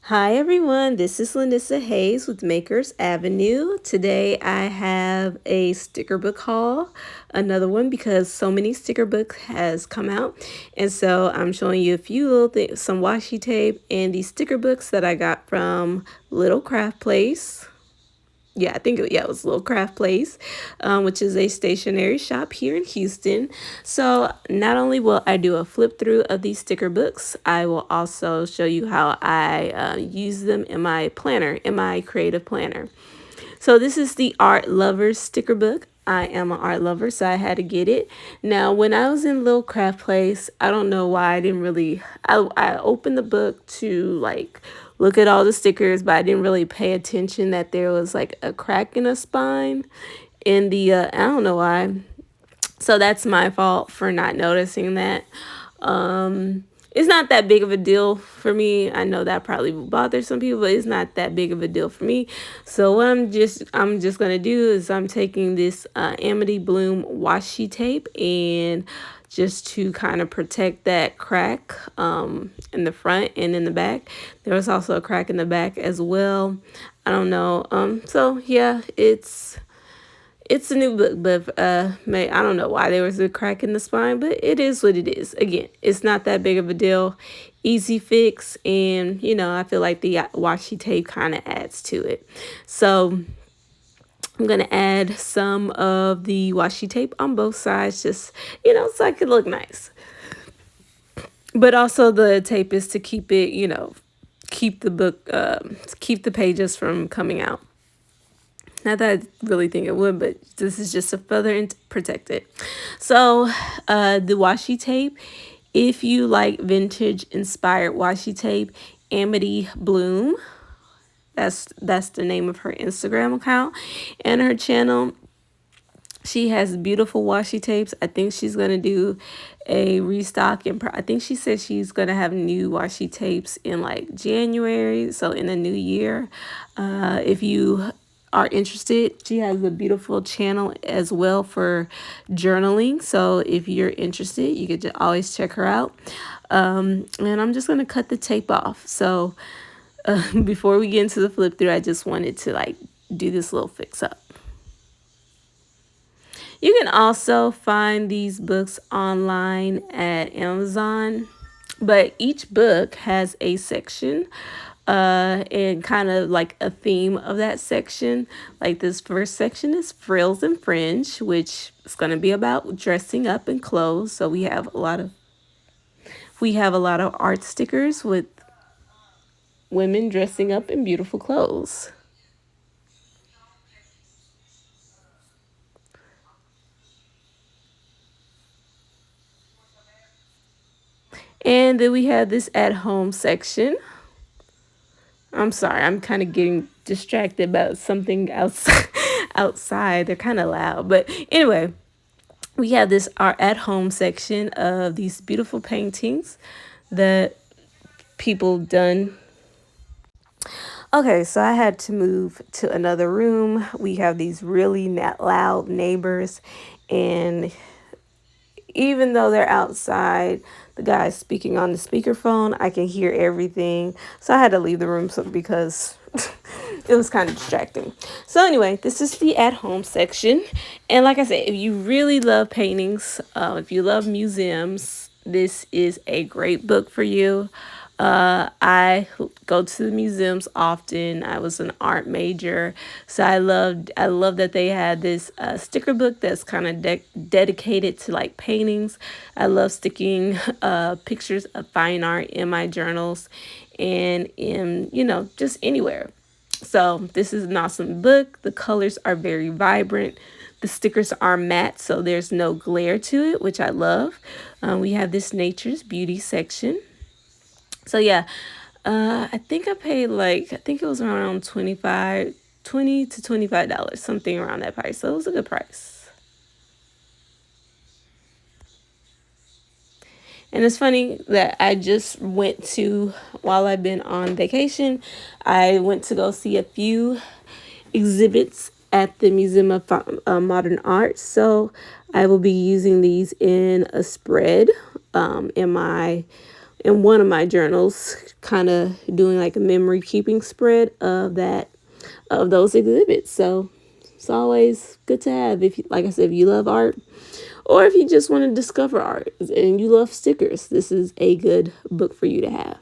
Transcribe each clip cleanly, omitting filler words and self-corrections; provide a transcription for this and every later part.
Hi everyone, this is Lynissa Hayes with Makers Avenue. Today I have a sticker book haul, another one because so many sticker books has come out. And so I'm showing you a few little things, some washi tape and these sticker books that I got from Little Craft Place. Yeah, I think it was Little Craft Place, which is a stationery shop here in Houston. So not only will I do a flip through of these sticker books, I will also show you how I use them in my planner, in my creative planner. So this is the Art Lovers sticker book. I am an art lover, so I had to get it. Now, when I was in Little Craft Place, I don't know why I didn't really. I opened the book to like look at all the stickers, but I didn't really pay attention that there was like a crack in the spine in the. I don't know why. So that's my fault for not noticing that. It's not that big of a deal for me. I know that probably will bother some people, but it's not that big of a deal for me. So what I'm just gonna do is I'm taking this Amity Bloom washi tape and just to kind of protect that crack in the front and in the back. There was also a crack in the back as well. I don't know. So yeah, it's a new book, but I don't know why there was a crack in the spine, but it is what it is. Again, it's not that big of a deal. Easy fix, and I feel like the washi tape kind of adds to it. So I'm gonna add some of the washi tape on both sides, just so I could look nice. But also the tape is to keep it, keep the book, keep the pages from coming out. Not that I really think it would, but this is just a feather and protect it. So the washi tape, if you like vintage inspired washi tape, Amity Bloom, that's the name of her Instagram account and her channel. She has beautiful washi tapes. I think she's gonna do a restock, and I think she said she's gonna have new washi tapes in like January, so in the new year. If you are interested, she has a beautiful channel as well for journaling. So if you're interested, you could just always check her out. And I'm just gonna cut the tape off. So before we get into the flip through, I just wanted to like do this little fix up. You can also find these books online at Amazon, but each book has a section and kind of like a theme of that section. Like this first section is frills and fringe, which is going to be about dressing up in clothes. So we have a lot of art stickers with women dressing up in beautiful clothes. And then we have this at home section. I'm sorry, I'm kind of getting distracted about something outside. outside. They're kind of loud. But anyway, we have this our at home section of these beautiful paintings that people done. Okay, so I had to move to another room. We have these really loud neighbors, and even though they're outside, the guy's speaking on the speakerphone. I can hear everything. So I had to leave the room because it was kind of distracting. So anyway, this is the at home section. And like I said, if you really love paintings, if you love museums, this is a great book for you. I go to the museums often. I was an art major, so I love that they had this sticker book that's kind of dedicated to like paintings. I love sticking pictures of fine art in my journals and in just anywhere. So this is an awesome book. The colors are very vibrant. The stickers are matte, so there's no glare to it, which I love. We have this Nature's Beauty section. So yeah, I think I think it was around 20 to $25, something around that price. So it was a good price. And it's funny that I just went to, while I've been on vacation, I went to go see a few exhibits at the Museum of Modern Art. So I will be using these in a spread in my in one of my journals, kind of doing like a memory keeping spread of that, of those exhibits. So it's always good to have, if you, like I said, if you love art, or if you just want to discover art and you love stickers, this is a good book for you to have.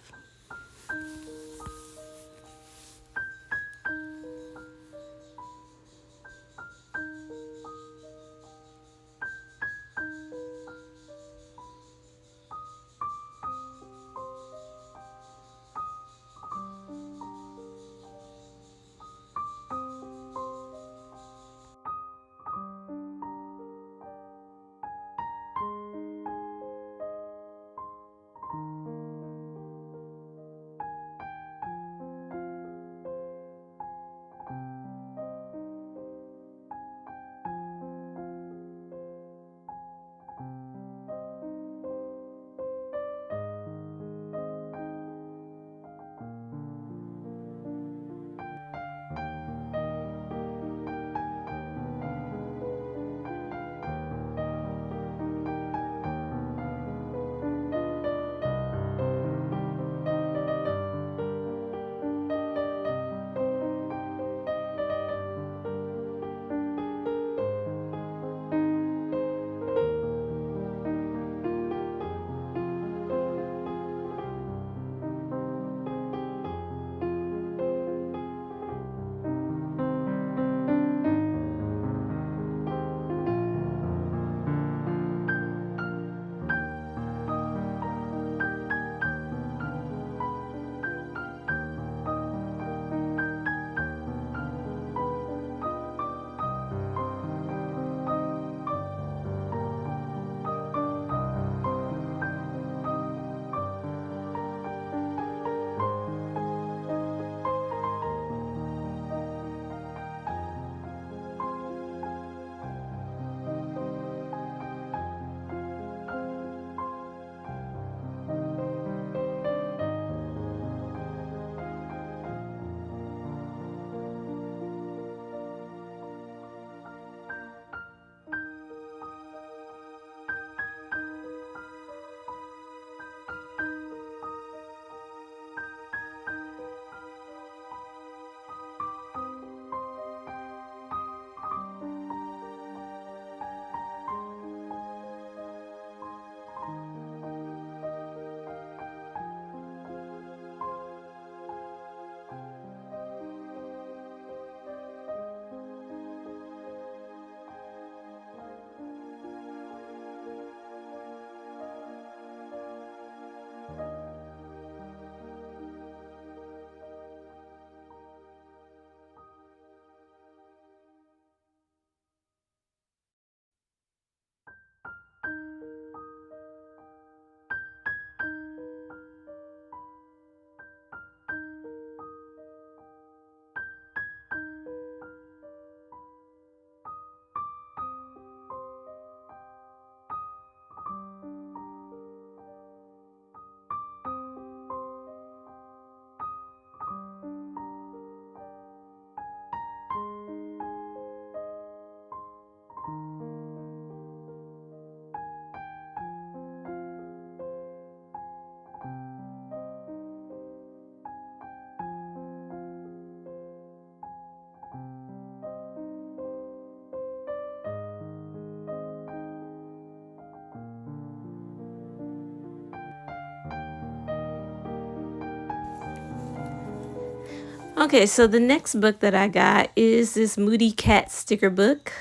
Okay, so the next book that I got is this Moody cat sticker book.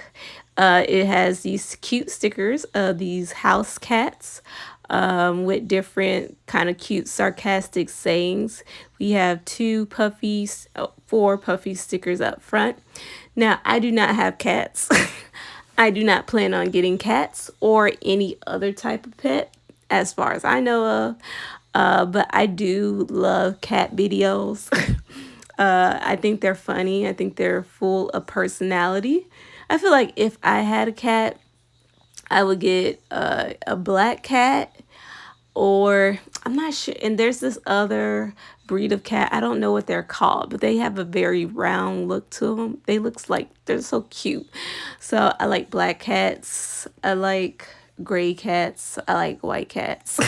It has these cute stickers of these house cats, with different kind of cute sarcastic sayings. We have four puffy stickers up front. Now, I do not have cats. I do not plan on getting cats or any other type of pet as far as I know of. But I do love cat videos. I think they're funny. I think they're full of personality. I feel like if I had a cat, I would get a black cat, or I'm not sure. And there's this other breed of cat. I don't know what they're called, but they have a very round look to them. They looks like they're so cute. So I like black cats. I like gray cats. I like white cats.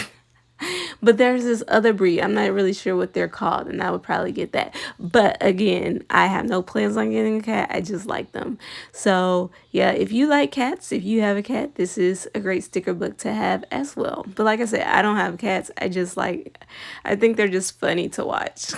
But there's this other breed. I'm not really sure what they're called, and I would probably get that. But again, I have no plans on getting a cat. I just like them. So yeah, if you like cats, if you have a cat, this is a great sticker book to have as well. But like I said, I don't have cats. I think they're just funny to watch.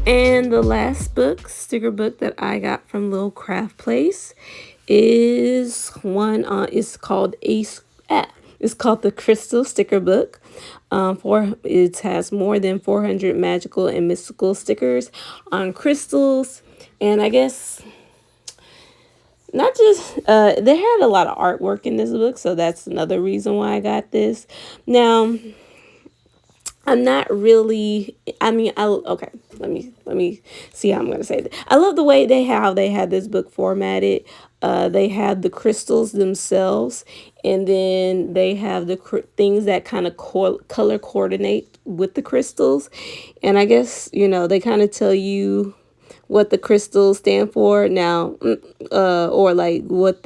And the last book, sticker book that I got from Little Craft Place is one on. It's called the Crystal Sticker Book. It has more than 400 magical and mystical stickers on crystals, and I guess not just they had a lot of artwork in this book, so that's another reason why I got this. Now, I'm not really. I mean, I okay. Let me see how I'm gonna say that. I love the way they had this book formatted. They had the crystals themselves, and then they have the things that kind of color coordinate with the crystals, and I guess they kind of tell you what the crystals stand for now, or like what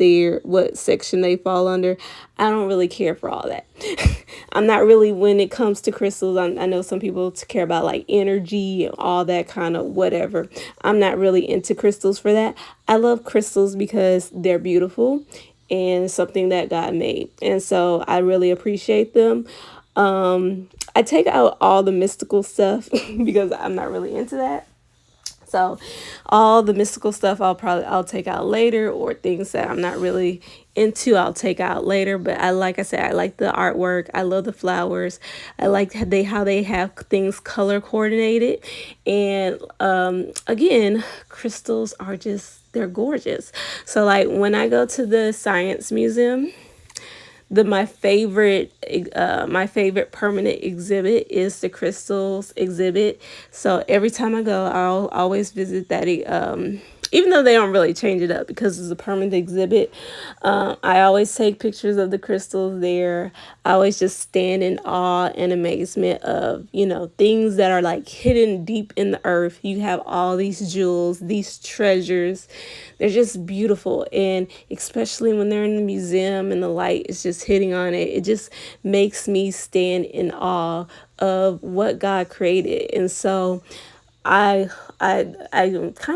section they fall under. I don't really care for all that. I'm not really, when it comes to crystals, I know some people care about like energy and all that kind of whatever. I'm not really into crystals for that. I love crystals because they're beautiful and something that God made, and so I really appreciate them. I take out all the mystical stuff because I'm not really into that. So all the mystical stuff I'll take out later, or things that I'm not really into I'll take out later. But like I said, I like the artwork. I love the flowers. I like how they have things color coordinated. And again, crystals are just, they're gorgeous. So like when I go to the science museum, the my favorite permanent exhibit is the crystals exhibit. So every time I go, I'll always visit that. Even though they don't really change it up because it's a permanent exhibit, I always take pictures of the crystals there. I always just stand in awe and amazement of things that are like hidden deep in the earth. You have all these jewels, these treasures. They're just beautiful, and especially when they're in the museum and the light is just hitting on it, it just makes me stand in awe of what God created. And so I kind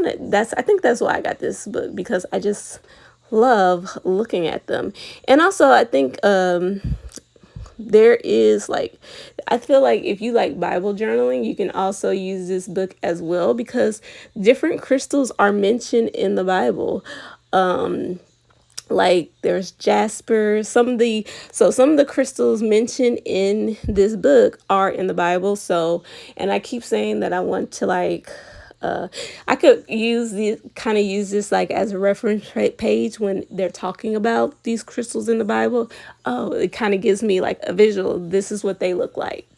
of, I think that's why I got this book, because I just love looking at them. And also I think there is like, I feel like if you like Bible journaling, you can also use this book as well, because different crystals are mentioned in the Bible. Like there's jasper. Some of the crystals mentioned in this book are in the Bible. So, and I keep saying that I want to like I could use this like as a reference page when they're talking about these crystals in the Bible. Oh, it kind of gives me like a visual. This is what they look like.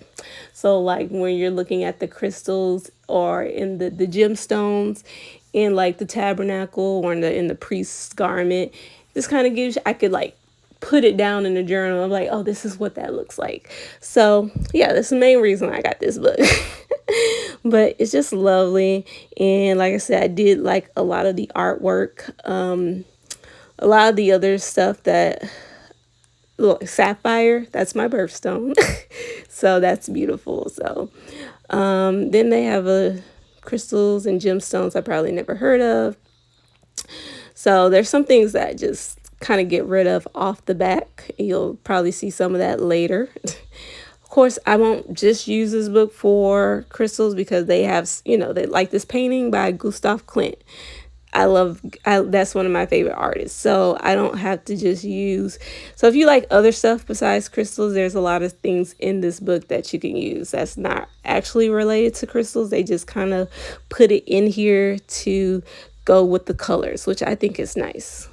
So like when you're looking at the crystals or in the gemstones in like the tabernacle or in the priest's garment, this kind of gives, I could like put it down in a journal. I'm like, oh, this is what that looks like. So yeah, that's the main reason I got this book. But it's just lovely. And like I said, I did like a lot of the artwork. A lot of the other stuff that, look, sapphire, that's my birthstone. So that's beautiful. So then they have crystals and gemstones I probably never heard of. So there's some things that I just kind of get rid of off the back. You'll probably see some of that later. Of course, I won't just use this book for crystals, because they have, they like this painting by Gustav Klimt. That's one of my favorite artists. So I don't have to just use. So if you like other stuff besides crystals, there's a lot of things in this book that you can use that's not actually related to crystals. They just kind of put it in here to go with the colors, which I think is nice.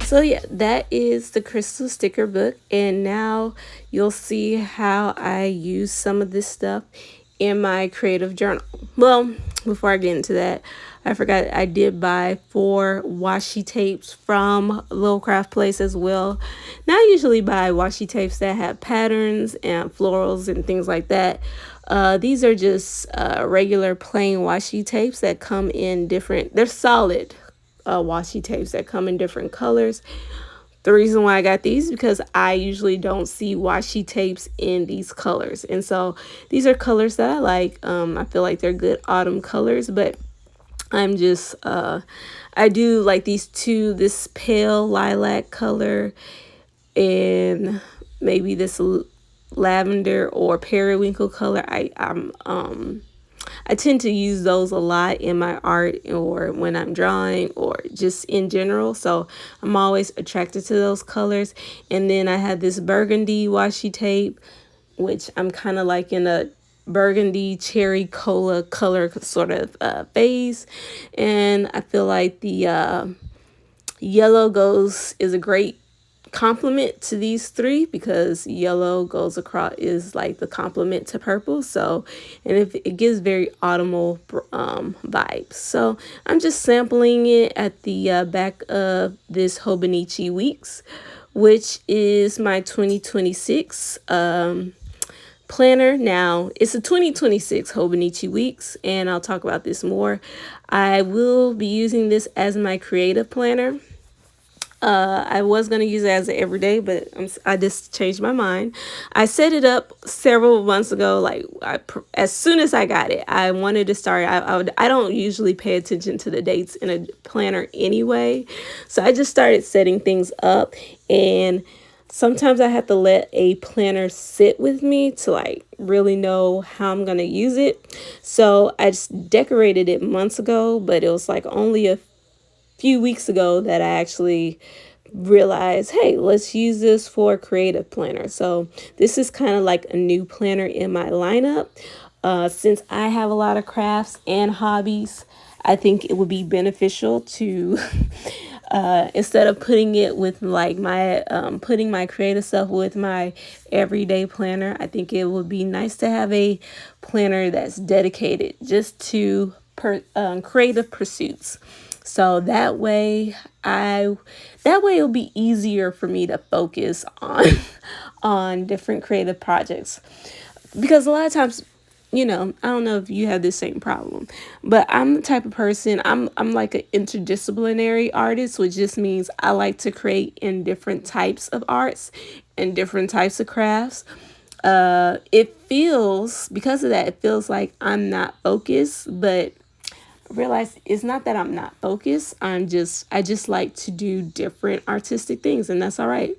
So yeah, that is the crystal sticker book, and now you'll see how I use some of this stuff in my creative journal. Well, before I get into that, I forgot I did buy 4 washi tapes from Little Craft Place as well. Now I usually buy washi tapes that have patterns and florals and things like that. These are just regular plain washi tapes that come in different, they're solid washi tapes that come in different colors. The reason why I got these is because I usually don't see washi tapes in these colors. And so these are colors that I like. I feel like they're good autumn colors, but I'm just, I do like these two, this pale lilac color and maybe this lavender or periwinkle color. I tend to use those a lot in my art or when I'm drawing or just in general. So I'm always attracted to those colors. And then I have this burgundy washi tape, which I'm kind of like in a burgundy cherry cola color sort of phase. And I feel like the yellow is a great complement to these three because yellow goes across is like the complement to purple. So, and if it gives very autumnal vibes. So I'm just sampling it at the back of this Hobonichi Weeks, which is my 2026 planner. Now it's a 2026 Hobonichi Weeks, and I'll talk about this more. I will be using this as my creative planner. I was going to use it as an everyday, but I just changed my mind. I set it up several months ago. Like as soon as I got it, I wanted to start. I don't usually pay attention to the dates in a planner anyway. So I just started setting things up, and sometimes I have to let a planner sit with me to like really know how I'm going to use it. So I just decorated it months ago, but it was like only a few weeks ago that I actually realized, hey, let's use this for a creative planner. So this is kind of like a new planner in my lineup. Since I have a lot of crafts and hobbies, I think it would be beneficial to instead of putting it with like my putting my creative stuff with my everyday planner, I think it would be nice to have a planner that's dedicated just to creative pursuits. So that way it'll be easier for me to focus on on different creative projects. Because a lot of times, I don't know if you have this same problem, but I'm the type of person, I'm like an interdisciplinary artist, which just means I like to create in different types of arts and different types of crafts. Because of that, it feels like I'm not focused, but realize it's not that I'm not focused. I just like to do different artistic things, and that's all right.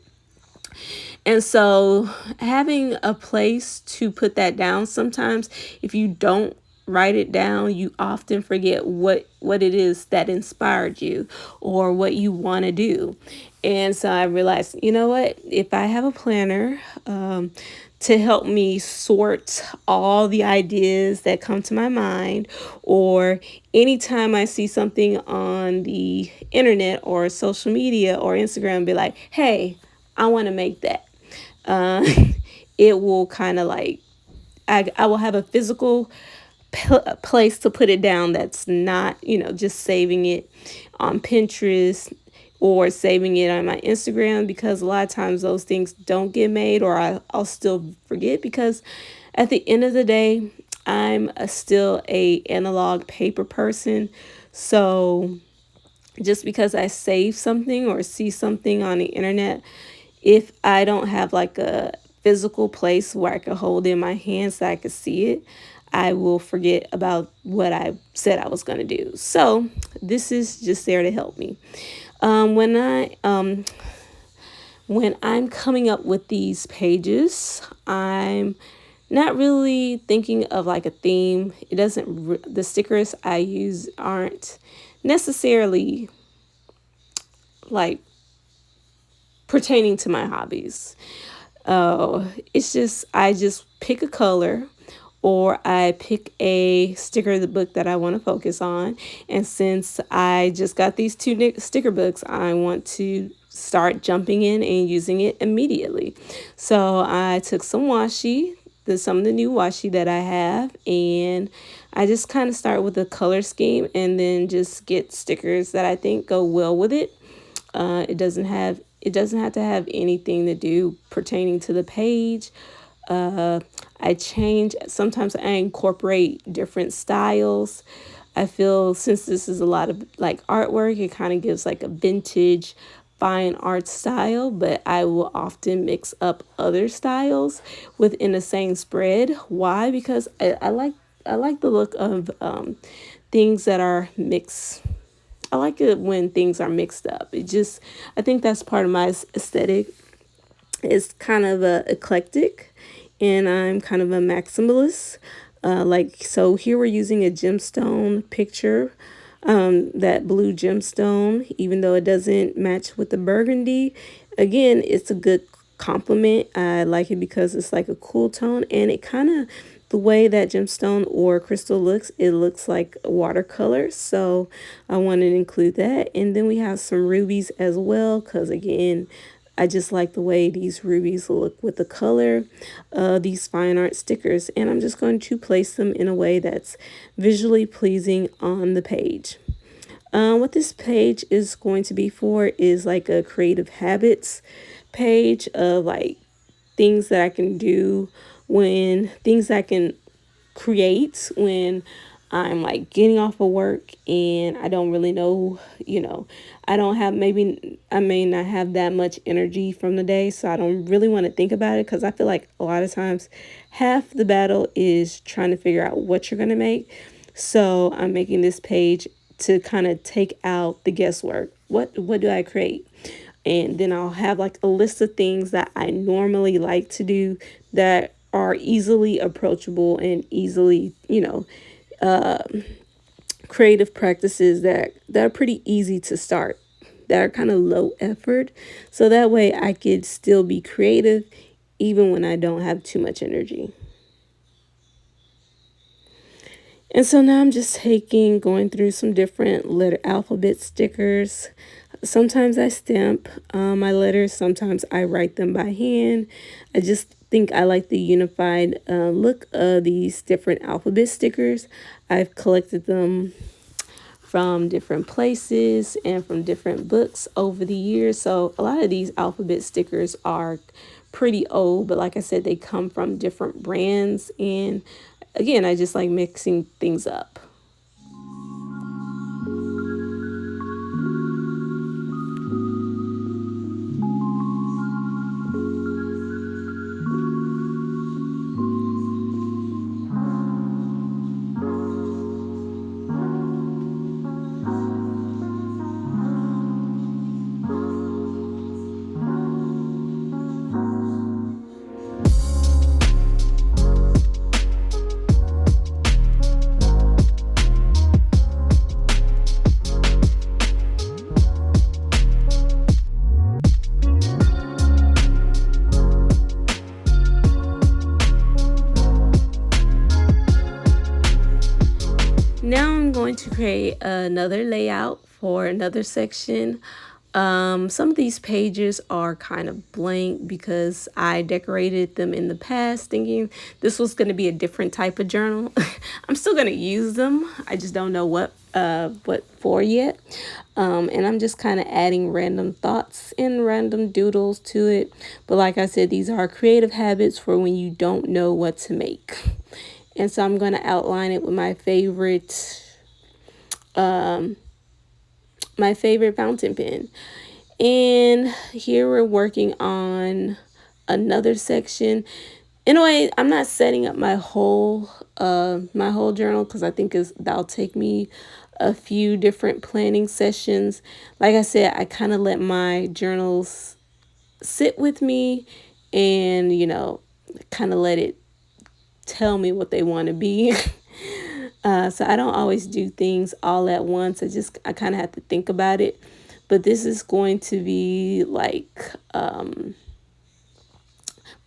And so having a place to put that down, sometimes if you don't write it down, you often forget what it is that inspired you or what you want to do. And so I realized, you know what, if I have a planner to help me sort all the ideas that come to my mind, or anytime I see something on the internet or social media or Instagram, be like, hey, I want to make that. Uh, it will kind of like, I will have a physical place to put it down that's not, just saving it on Pinterest or saving it on my Instagram, because a lot of times those things don't get made, or I'll still forget, because at the end of the day, I'm still a analog paper person. So just because I save something or see something on the internet, if I don't have like a physical place where I can hold it in my hands so I can see it, I will forget about what I said I was going to do. So this is just there to help me. When I'm coming up with these pages, I'm not really thinking of like a theme. It doesn't, the stickers I use aren't necessarily like pertaining to my hobbies. It's just, I just pick a color or I pick a sticker of the book that I want to focus on. And since I just got these two sticker books, I want to start jumping in and using it immediately. So I took some washi, some of the new washi that I have, and I just kind of start with a color scheme and then just get stickers that I think go well with it. It doesn't have to have anything to do pertaining to the page. Uh, I change. Sometimes I incorporate different styles. I feel since this is a lot of like artwork, it kind of gives like a vintage fine art style, but I will often mix up other styles within the same spread. Why? Because I like the look of things that are mixed. I like it when things are mixed up. I think that's part of my aesthetic. It's kind of eclectic, and I'm kind of a maximalist. So here we're using a gemstone picture, that blue gemstone, even though it doesn't match with the burgundy. Again, it's a good compliment. I like it because it's like a cool tone, and it kind of, the way that gemstone or crystal looks, it looks like watercolor. So I wanted to include that. And then we have some rubies as well, because again, I just like the way these rubies look with the color of these fine art stickers. And I'm just going to place them in a way that's visually pleasing on the page. What this page is going to be for is like a creative habits page of like things that I can do, when things I can create when I'm like getting off of work and I don't really know, I don't have, maybe I may not have that much energy from the day, so I don't really want to think about it, because I feel like a lot of times half the battle is trying to figure out what you're going to make. So I'm making this page to kind of take out the guesswork. What do I create? And then I'll have like a list of things that I normally like to do that are easily approachable and easily, creative practices that are pretty easy to start, that are kind of low effort. So that way I could still be creative even when I don't have too much energy. And so now I'm just going through some different letter alphabet stickers. Sometimes I stamp my letters, sometimes I write them by hand. I just think I like the unified look of these different alphabet stickers. I've collected them from different places and from different books over the years. So a lot of these alphabet stickers are pretty old, but like I said, they come from different brands. And again, I just like mixing things up. Now I'm going to create another layout for another section. Some of these pages are kind of blank because I decorated them in the past thinking this was going to be a different type of journal. I'm still going to use them. I just don't know what for yet. And I'm just kind of adding random thoughts and random doodles to it. But like I said, these are creative habits for when you don't know what to make. And so I'm going to outline it with my favorite fountain pen. And here we're working on another section. In a way, I'm not setting up my whole journal, because I think that'll take me a few different planning sessions. Like I said, I kind of let my journals sit with me and, kind of let it tell me what they want to be. So I don't always do things all at once. I kind of have to think about it. But this is going to be like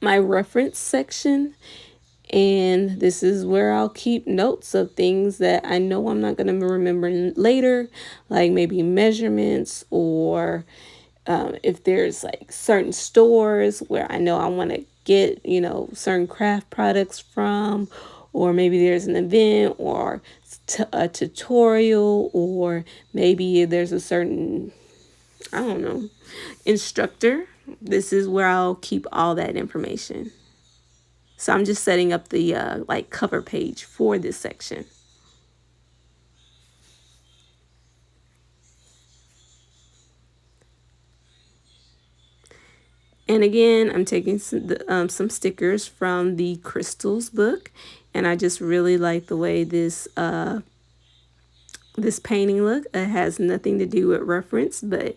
my reference section. And this is where I'll keep notes of things that I know I'm not going to remember later, like maybe measurements or if there's like certain stores where I know I want to get, certain craft products from, or maybe there's an event or a tutorial, or maybe there's a certain, I don't know, instructor. This is where I'll keep all that information. So I'm just setting up the like cover page for this section. And again, I'm taking some stickers from the Crystals book, and I just really like the way this painting look. It has nothing to do with reference, but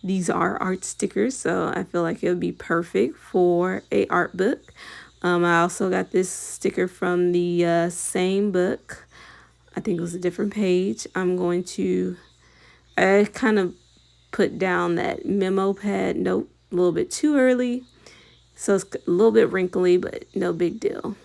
these are art stickers, so I feel like it would be perfect for a art book. I also got this sticker from the same book. I think it was a different page. I kind of put down that memo pad note a little bit too early. So it's a little bit wrinkly, but no big deal.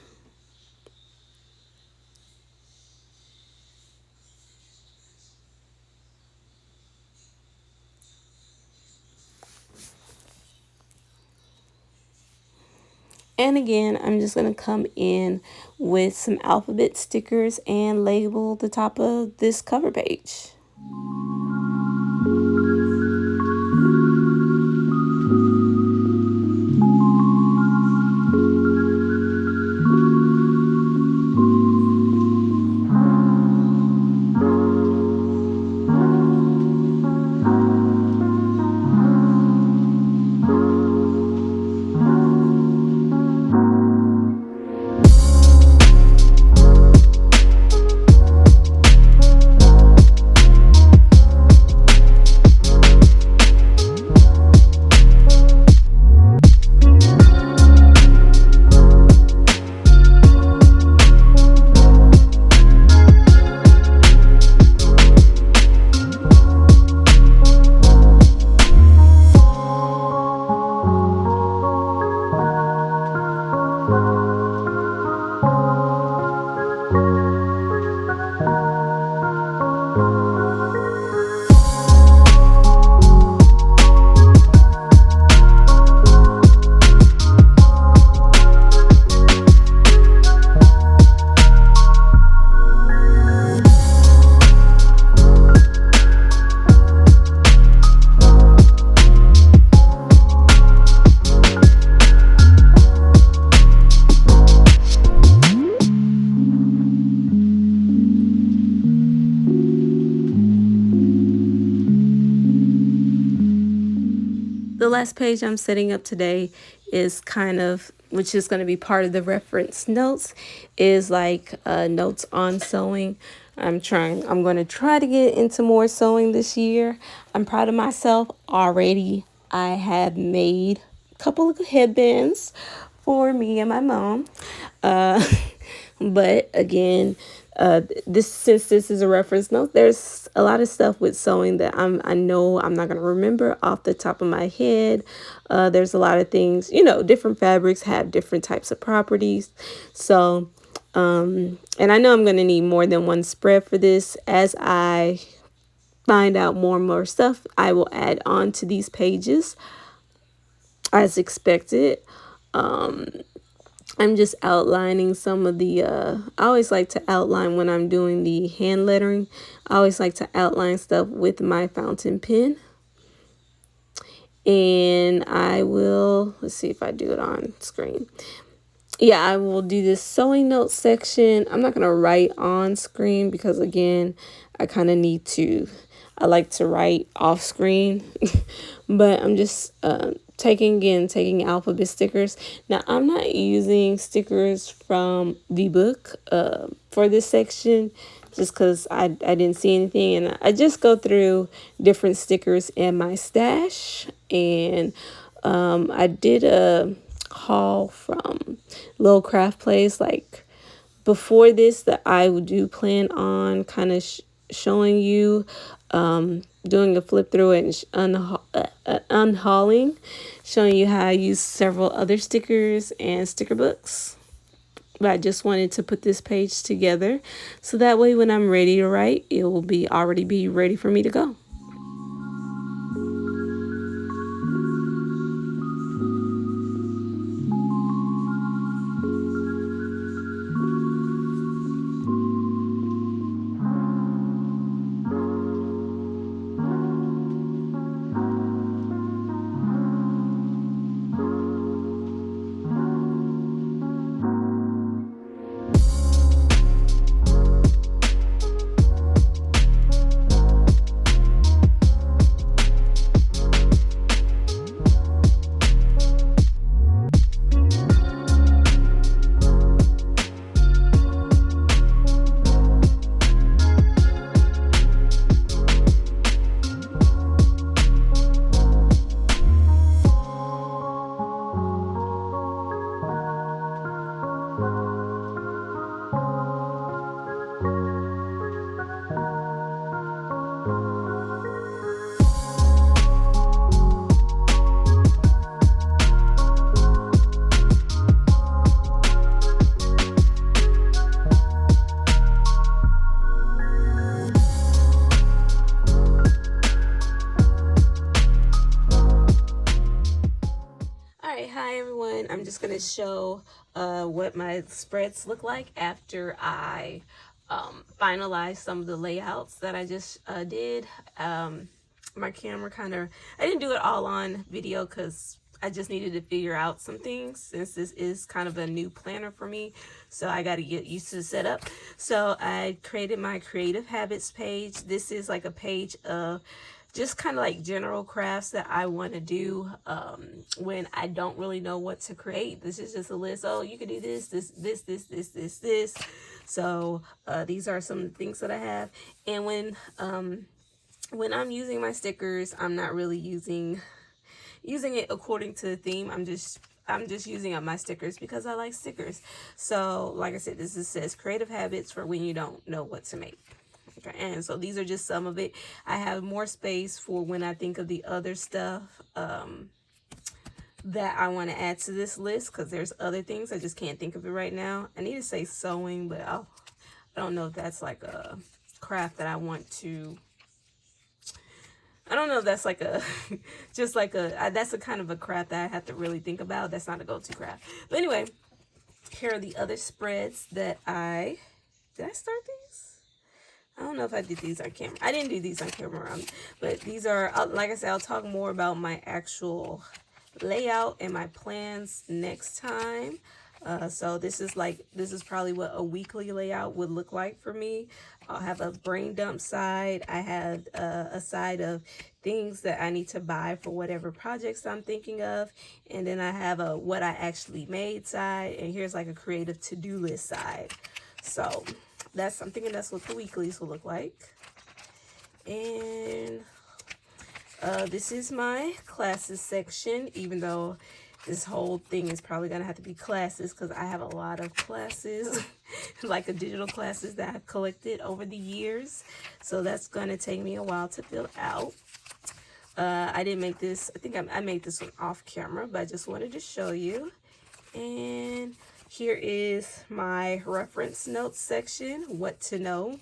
And again, I'm just going to come in with some alphabet stickers and label the top of this cover page. The last page I'm setting up today is which is going to be part of the reference notes, is like notes on sewing. I'm going to try to get into more sewing this year. I'm proud of myself already. I have made a couple of headbands for me and my mom. Uh, but again, since this is a reference note, there's a lot of stuff with sewing that I know I'm not gonna remember off the top of my head. There's a lot of things, different fabrics have different types of properties. So, and I know I'm gonna need more than one spread for this. As I find out more and more stuff, I will add on to these pages as expected. I'm just outlining some of I always like to outline when I'm doing the hand lettering. I always like to outline stuff with my fountain pen. And let's see if I do it on screen. Yeah, I will do this sewing notes section. I'm not going to write on screen because, again, I like to write off screen. But I'm just taking alphabet stickers. Now, I'm not using stickers from the book for this section, just because I didn't see anything. And I just go through different stickers in my stash. And I did a haul from Little Craft Place like before this, that I do plan on kind of showing you, doing a flip through and unhauling, showing you how I use several other stickers and sticker books. But I just wanted to put this page together so that way when I'm ready to write, it will already be ready for me to go. Alright, hi everyone. I'm just going to show what my spreads look like after I finalize some of the layouts that I just did. My camera I didn't do it all on video because I just needed to figure out some things since this is kind of a new planner for me. So I got to get used to the setup. So I created my creative habits page. This is like a page of just kind of like general crafts that I want to do when I don't really know what to create. This is just a list. Oh, you can do this. So these are some things that I have. And when I'm using my stickers, I'm not really using it according to the theme. I'm just using up my stickers because I like stickers. So like I said, says creative habits for when you don't know what to make. Okay, and so these are just some of it. I have more space for when I think of the other stuff that I want to add to this list, because there's other things. I just can't think of it right now. I need to say sewing, but I don't know if that's like a craft that I want to. I don't know if that's like a, just like that's a kind of a craft that I have to really think about. That's not a go-to craft. But anyway, here are the other spreads that did I start these? I don't know if I did these on camera. I didn't do these on camera, but these are, like I said, I'll talk more about my actual layout and my plans next time. So this is probably what a weekly layout would look like for me. I'll have a brain dump side. I have a side of things that I need to buy for whatever projects I'm thinking of. And then I have a what I actually made side. And here's like a creative to-do list side. So that's something, and that's what the weeklies will look like. And this is my classes section, even though this whole thing is probably gonna have to be classes because I have a lot of classes, like digital classes that I've collected over the years. So that's gonna take me a while to fill out. I didn't make this, I think I made this one off camera, but I just wanted to show you. And here is my reference notes section, what to know.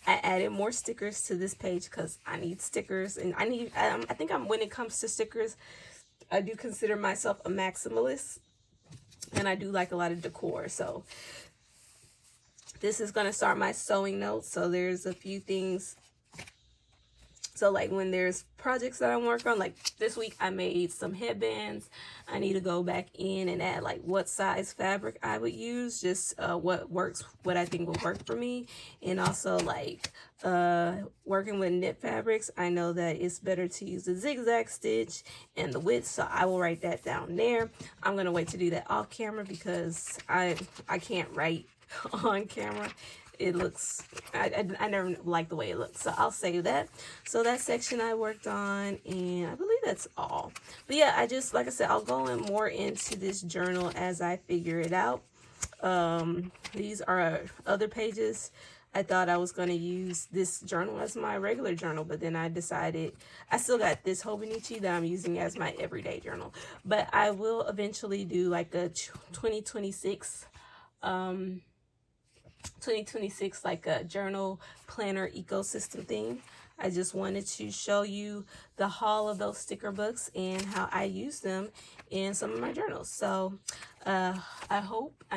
I added more stickers to this page because I need stickers, and I think when it comes to stickers, I do consider myself a maximalist, and I do like a lot of decor. So this is going to start my sewing notes. So there's a few things. So like when there's projects that I'm working on, like this week I made some headbands. I need to go back in and add like what size fabric I would use, just what I think will work for me. And also like working with knit fabrics, I know that it's better to use the zigzag stitch and the width, so I will write that down there. I'm gonna wait to do that off camera because I can't write on camera. It looks, I never like the way it looks, so I'll save that. So that section I worked on, and I believe that's all. But yeah, like I said, I'll go in more into this journal as I figure it out. These are other pages. I thought I was going to use this journal as my regular journal, but then I decided I still got this hobonichi that I'm using as my everyday journal. But I will eventually do like a 2026 like a journal planner ecosystem thing. I just wanted to show you the haul of those sticker books and how I use them in some of my journals. So I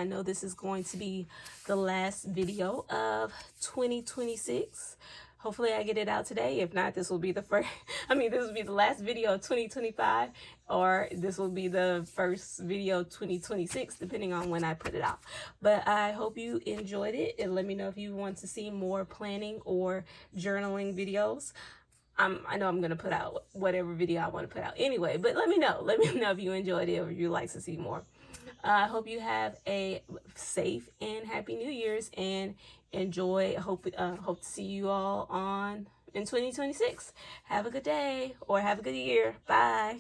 know this is going to be the last video of 2026. Hopefully I get it out today. If not, this will be the first, this will be the last video of 2025, or this will be the first video of 2026, depending on when I put it out. But I hope you enjoyed it, and let me know if you want to see more planning or journaling videos. I know I'm going to put out whatever video I want to put out anyway, but let me know. Let me know if you enjoyed it or if you'd like to see more. I hope you have a safe and happy New Year's, and enjoy. Hope to see you all in 2026. Have a good day, or have a good year. Bye.